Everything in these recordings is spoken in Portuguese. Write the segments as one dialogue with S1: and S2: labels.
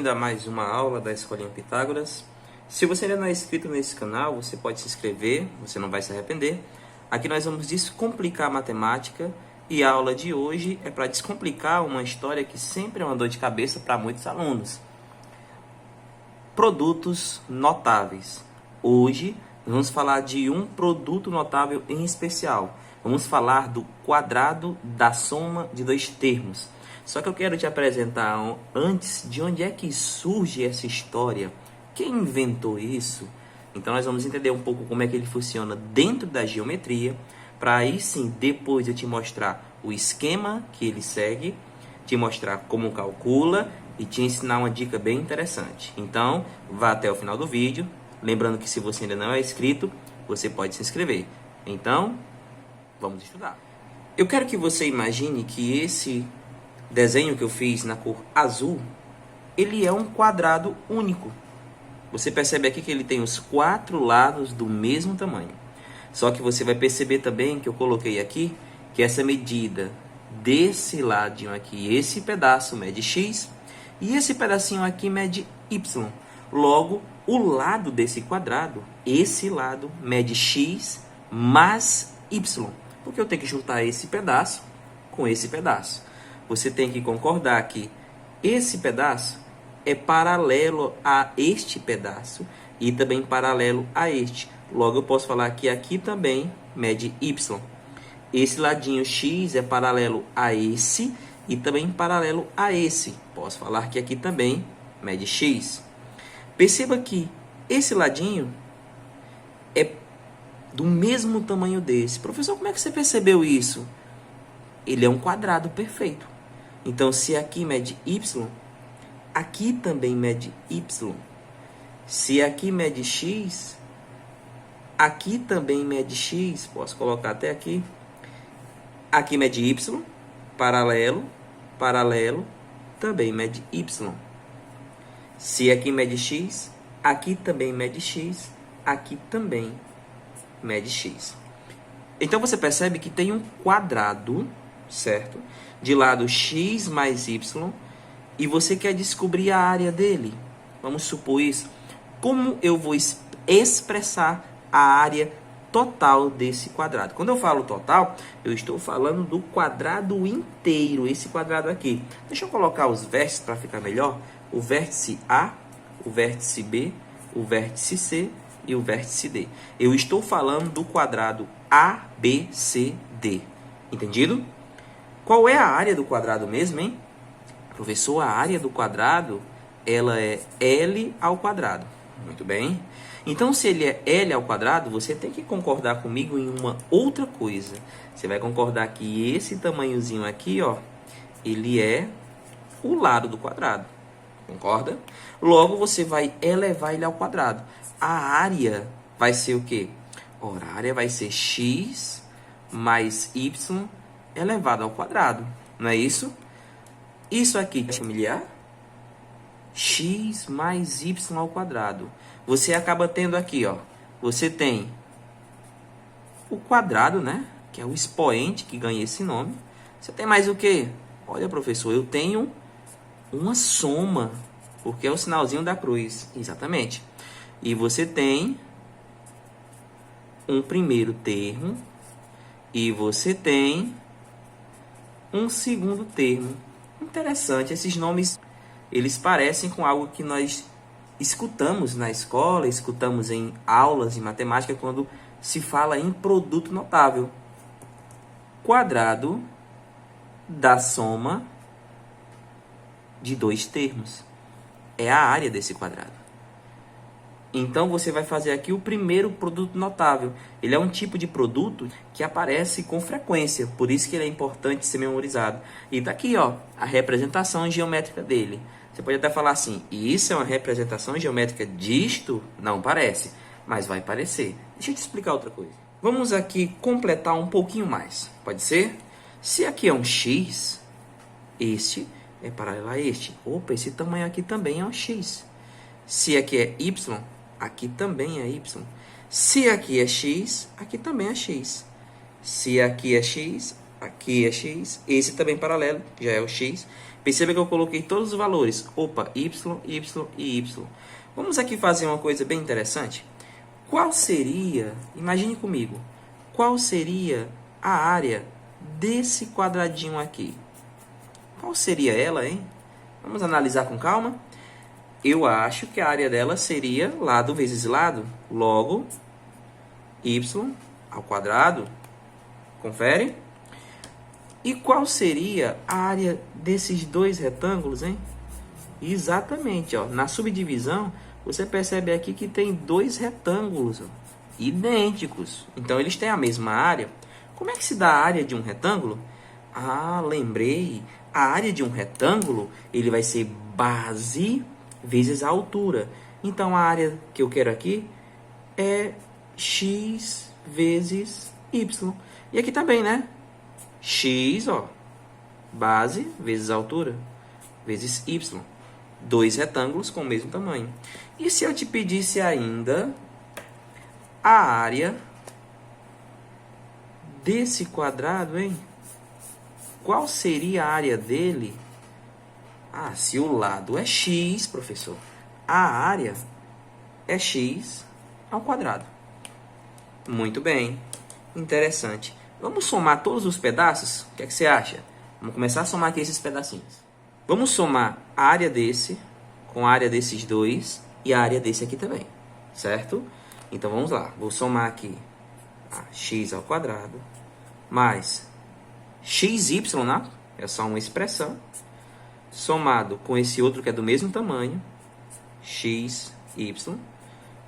S1: bem-vindo a mais uma aula da Escolinha Pitágoras. Se você ainda não é inscrito nesse canal, você pode se inscrever, você não vai se arrepender. Aqui nós vamos descomplicar a matemática e a aula de hoje é para descomplicar uma história que sempre é uma dor de cabeça para muitos alunos. Produtos notáveis. Hoje vamos falar de um produto notável em especial. Vamos falar do quadrado da soma de dois termos. Só que eu quero te apresentar antes de onde é que surge essa história. Quem inventou isso? Então nós vamos entender um pouco como é que ele funciona dentro da geometria, para aí sim depois eu te mostrar o esquema que ele segue, te mostrar como calcula e te ensinar uma dica bem interessante. Então vá até o final do vídeo, lembrando que se você ainda não é inscrito, você pode se inscrever. Então vamos estudar. Eu quero que você imagine que esse desenho que eu fiz na cor azul, ele é um quadrado único. Você percebe aqui que ele tem os quatro lados do mesmo tamanho. Só que você vai perceber também que eu coloquei aqui que essa medida desse ladinho aqui, esse pedaço mede x e esse pedacinho aqui mede y. Logo, o lado desse quadrado, esse lado mede x mais y. Porque eu tenho que juntar esse pedaço com esse pedaço. Você tem que concordar que esse pedaço é paralelo a este pedaço e também paralelo a este. Logo, eu posso falar que aqui também mede y. Esse ladinho x é paralelo a esse e também paralelo a esse. Posso falar que aqui também mede x. Perceba que esse ladinho é do mesmo tamanho desse. Professor, como é que você percebeu isso? Ele é um quadrado perfeito. Então, se aqui mede y, aqui também mede y. Se aqui mede x, aqui também mede x. Posso colocar até aqui. Aqui mede y, paralelo, paralelo, também mede y. Se aqui mede x, aqui também mede x, aqui também mede x. Então, você percebe que tem um quadrado, certo? De lado x mais y, e você quer descobrir a área dele. Vamos supor isso. Como eu vou expressar a área total desse quadrado? Quando eu falo total, eu estou falando do quadrado inteiro, esse quadrado aqui. Deixa eu colocar os vértices para ficar melhor. O vértice A, o vértice B, o vértice C e o vértice D. Eu estou falando do quadrado ABCD. Entendido? Qual é a área do quadrado mesmo, hein? Professor, a área do quadrado, ela é L ao quadrado. Muito bem. Então, se ele é L ao quadrado, você tem que concordar comigo em uma outra coisa. Você vai concordar que esse tamanhozinho aqui, ó, ele é o lado do quadrado. Concorda? Logo, você vai elevar ele ao quadrado. A área vai ser o quê? Ora, a área vai ser x mais y elevado ao quadrado, não é isso? Isso aqui é familiar? X mais y ao quadrado. Você acaba tendo aqui, ó, você tem o quadrado, né? Que é o expoente que ganha esse nome. Você tem mais o quê? Olha, professor, eu tenho uma soma, porque é o sinalzinho da cruz, exatamente. E você tem um primeiro termo e você tem um segundo termo. Interessante, esses nomes, eles parecem com algo que nós escutamos na escola, escutamos em aulas de matemática quando se fala em produto notável. Quadrado da soma de dois termos. É a área desse quadrado. Então, você vai fazer aqui o primeiro produto notável. Ele é um tipo de produto que aparece com frequência, por isso que ele é importante ser memorizado. E tá aqui, ó, a representação geométrica dele. Você pode até falar assim, e isso é uma representação geométrica disto? Não parece, mas vai parecer. Deixa eu te explicar outra coisa. Vamos aqui completar um pouquinho mais, pode ser? Se aqui é um x, este é paralelo a este. Opa, esse tamanho aqui também é um x. Se aqui é y, aqui também é y. Se aqui é x, aqui também é x. Se aqui é x, aqui é x. Esse também paralelo, já é o x. Perceba que eu coloquei todos os valores. Opa, y, y e y. Vamos aqui fazer uma coisa bem interessante. Qual seria, imagine comigo, qual seria a área desse quadradinho aqui? Qual seria ela, hein? Vamos analisar com calma. Eu acho que a área dela seria lado vezes lado. Logo, y ao quadrado. Confere? E qual seria a área desses dois retângulos, hein? Exatamente, ó. Na subdivisão, você percebe aqui que tem dois retângulos, ó, idênticos. Então, eles têm a mesma área. Como é que se dá a área de um retângulo? Ah, lembrei. A área de um retângulo, ele vai ser base vezes a altura. Então, a área que eu quero aqui é x vezes y. E aqui também, né? X, ó, base vezes a altura, vezes y. Dois retângulos com o mesmo tamanho. E se eu te pedisse ainda a área desse quadrado, hein? Qual seria a área dele? Ah, se o lado é x, professor, a área é x ao quadrado. Muito bem. Interessante. Vamos somar todos os pedaços? O que é que você acha? Vamos começar a somar aqui esses pedacinhos. Vamos somar a área desse com a área desses dois e a área desse aqui também, certo? Então, vamos lá. Vou somar aqui a x ao quadrado mais xy, né? É só uma expressão, somado com esse outro que é do mesmo tamanho, xy,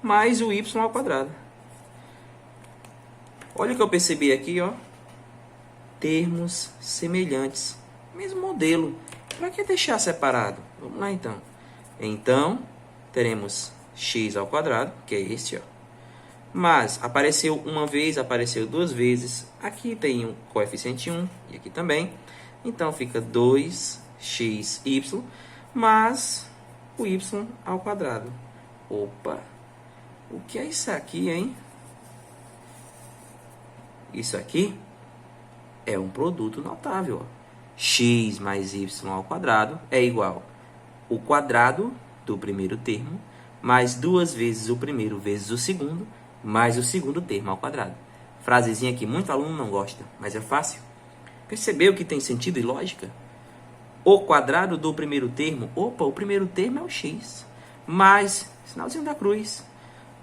S1: mais o y ao quadrado. Olha o que eu percebi aqui, ó. Termos semelhantes. Mesmo modelo. Para que deixar separado? Vamos lá, então. Então, teremos x ao quadrado, que é este, ó. Mas apareceu uma vez, apareceu duas vezes. Aqui tem um coeficiente 1 e aqui também. Então, fica 2xy, mas o y ao quadrado. Opa! O que é isso aqui, hein? Isso aqui é um produto notável. Ó. X mais y ao quadrado é igual o quadrado do primeiro termo mais duas vezes o primeiro vezes o segundo mais o segundo termo ao quadrado. Frasezinha que muito aluno não gosta, mas é fácil. Percebeu que tem sentido e lógica? O quadrado do primeiro termo, opa, o primeiro termo é o x, mais, sinalzinho da cruz,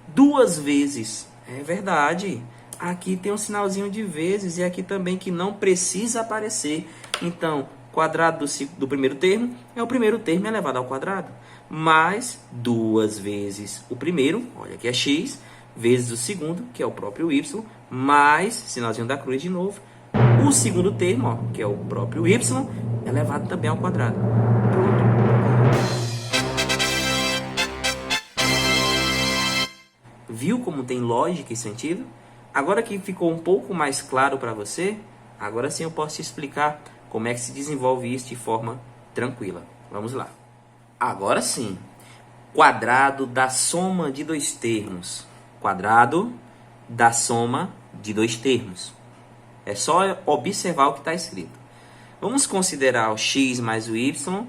S1: duas vezes, é verdade. Aqui tem um sinalzinho de vezes e aqui também que não precisa aparecer. Então, quadrado do primeiro termo é o primeiro termo elevado ao quadrado. Mais duas vezes o primeiro, olha aqui é x, vezes o segundo, que é o próprio y, mais, sinalzinho da cruz de novo, o segundo termo, ó, que é o próprio y, elevado também ao quadrado. Pronto. Viu como tem lógica e sentido? Agora que ficou um pouco mais claro para você, agora sim eu posso te explicar como é que se desenvolve isso de forma tranquila. Vamos lá. Agora sim. Quadrado da soma de dois termos. Quadrado da soma de dois termos. É só observar o que está escrito. Vamos considerar o x mais o y.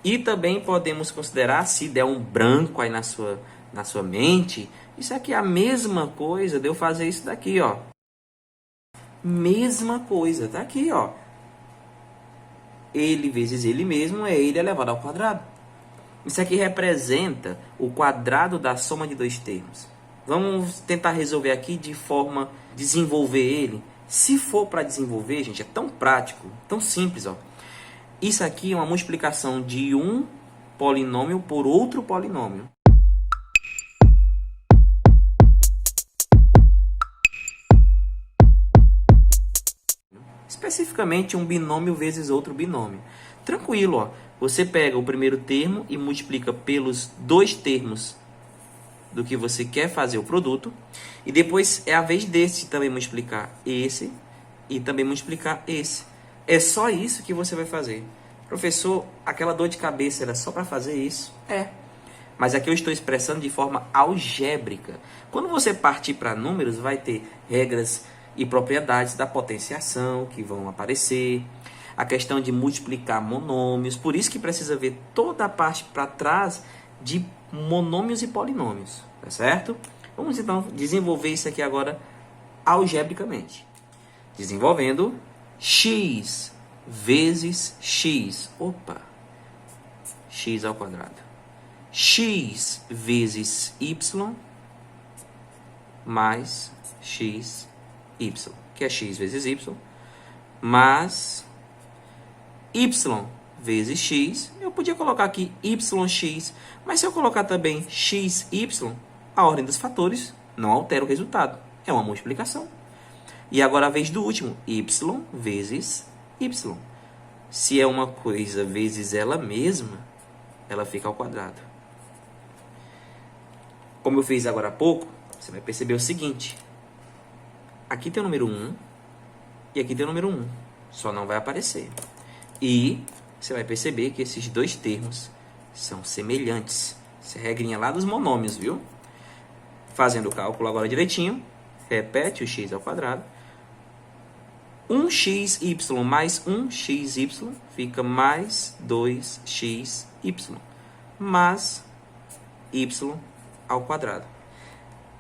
S1: E também podemos considerar, se der um branco aí na sua mente, isso aqui é a mesma coisa de eu fazer isso daqui, ó. Mesma coisa, tá aqui, ó. Ele vezes ele mesmo é ele elevado ao quadrado. Isso aqui representa o quadrado da soma de dois termos. Vamos tentar resolver aqui de forma desenvolver ele. Se for para desenvolver, gente, é tão prático, tão simples, ó. Isso aqui é uma multiplicação de um polinômio por outro polinômio. Especificamente um binômio vezes outro binômio. Tranquilo, ó. Você pega o primeiro termo e multiplica pelos dois termos do que você quer fazer o produto. E depois é a vez desse também multiplicar esse e também multiplicar esse. É só isso que você vai fazer. Professor, aquela dor de cabeça era só para fazer isso? É. Mas aqui eu estou expressando de forma algébrica. Quando você partir para números, vai ter regras e propriedades da potenciação que vão aparecer. a questão de multiplicar monômios. Por isso que precisa ver toda a parte para trás de monômios e polinômios, tá certo? Vamos então desenvolver isso aqui agora algebricamente. Desenvolvendo x vezes x. Opa! X ao quadrado. X vezes y mais x, y. Que é x vezes y. Mais y vezes x. Eu podia colocar aqui yx. Mas se eu colocar também xy, a ordem dos fatores não altera o resultado. É uma multiplicação. E agora a vez do último. Y vezes y. Se é uma coisa vezes ela mesma, ela fica ao quadrado. Como eu fiz agora há pouco, você vai perceber o seguinte. Aqui tem o número 1 e aqui tem o número 1. Só não vai aparecer. E você vai perceber que esses dois termos são semelhantes. Essa é a regrinha lá dos monômios, viu? Fazendo o cálculo agora direitinho. Repete o x ao quadrado. 1xy mais 1xy fica mais 2xy. Mais y ao quadrado.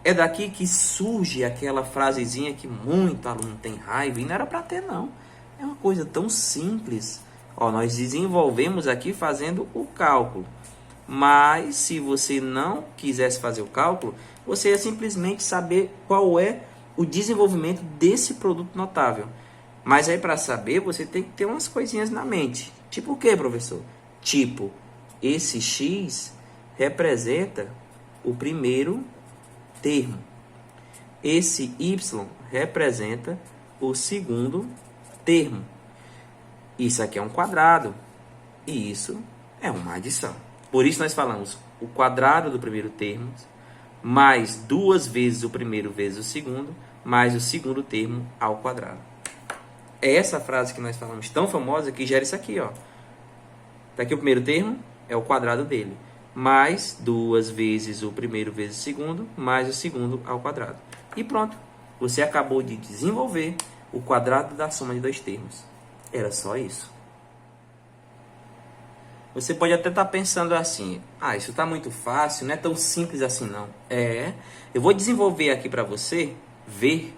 S1: É daqui que surge aquela frasezinha que muito aluno tem raiva. E não era para ter, não. É uma coisa tão simples. Ó, nós desenvolvemos aqui fazendo o cálculo. Mas, se você não quisesse fazer o cálculo, você ia simplesmente saber qual é o desenvolvimento desse produto notável. Mas aí, para saber, você tem que ter umas coisinhas na mente. Tipo o quê, professor? Tipo, esse x representa o primeiro termo. Esse y representa o segundo termo. Isso aqui é um quadrado e isso é uma adição. Por isso nós falamos o quadrado do primeiro termo mais 2 vezes o primeiro vezes o segundo mais o segundo termo ao quadrado. É essa frase que nós falamos tão famosa que gera isso aqui, ó. Tá aqui o primeiro termo, é o quadrado dele. Mais 2 vezes o primeiro vezes o segundo, mais o segundo ao quadrado. E pronto. Você acabou de desenvolver o quadrado da soma de dois termos. Era só isso. Você pode até estar pensando assim, isso está muito fácil, não é tão simples assim não. Eu vou desenvolver aqui para você ver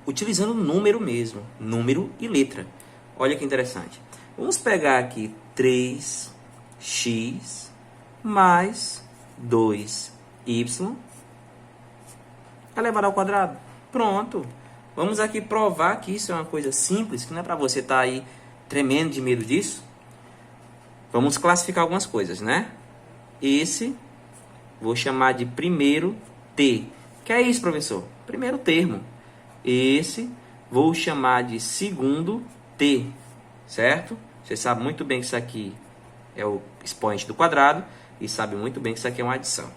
S1: utilizando número mesmo, número e letra. Olha que interessante. Vamos pegar aqui 3x mais 2y elevado ao quadrado. Pronto. Vamos aqui provar que isso é uma coisa simples, que não é para você estar aí tremendo de medo disso. Vamos classificar algumas coisas, né? Esse, vou chamar de primeiro T. Que é isso, professor? Primeiro termo. Esse, vou chamar de segundo T. Certo? Você sabe muito bem que isso aqui é o expoente do quadrado e sabe muito bem que isso aqui é uma adição.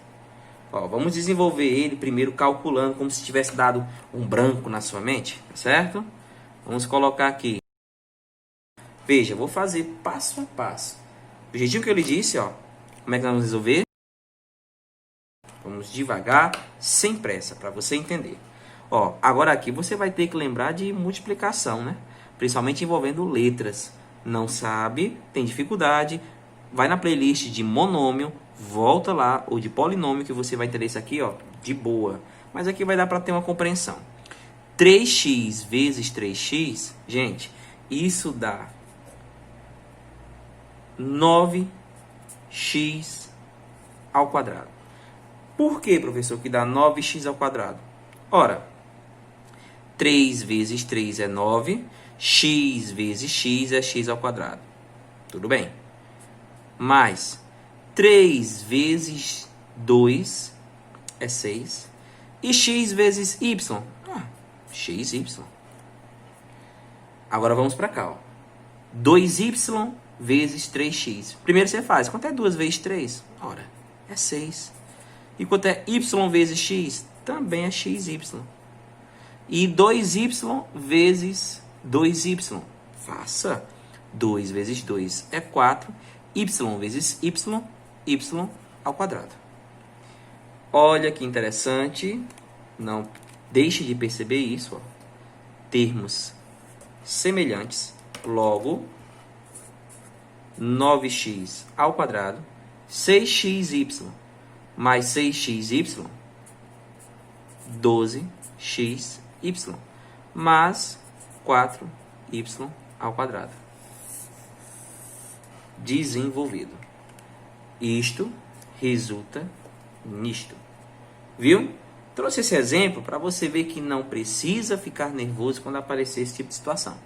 S1: Ó, vamos desenvolver ele primeiro calculando como se tivesse dado um branco na sua mente, tá certo? Vamos colocar aqui. Veja, vou fazer passo a passo. Do jeitinho que eu lhe disse, ó. Como é que nós vamos resolver? Vamos devagar, sem pressa, para você entender. Ó, agora aqui você vai ter que lembrar de multiplicação, né? Principalmente envolvendo letras. Não sabe, tem dificuldade, vai na playlist de monômio, volta lá, ou de polinômio, que você vai entender isso aqui, ó, de boa. Mas aqui vai dar para ter uma compreensão. 3x vezes 3x, gente, isso dá 9x ao quadrado. Por que, professor, que dá 9x ao quadrado? Ora, 3 vezes 3 é 9, x vezes x é x ao quadrado. Tudo bem. Mais 3 vezes 2 é 6. E x vezes y? Xy. Agora vamos para cá. Ó. 2y vezes 3x. Primeiro você faz. Quanto é 2 vezes 3? Ora, é 6. E quanto é y vezes x? Também é xy. E 2y vezes 2y. Faça. 2 vezes 2 é 4. Y vezes y ao quadrado. Olha que interessante. Não deixe de perceber isso. Ó. Termos semelhantes. Logo, 9x ao quadrado, 6xy mais 6xy, 12xy, mais 4y ao quadrado. Desenvolvido. Isto resulta nisto. Viu? Trouxe esse exemplo para você ver que não precisa ficar nervoso quando aparecer esse tipo de situação.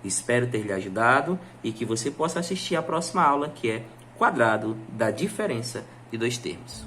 S1: Espero ter lhe ajudado e que você possa assistir à próxima aula, que é quadrado da diferença de dois termos.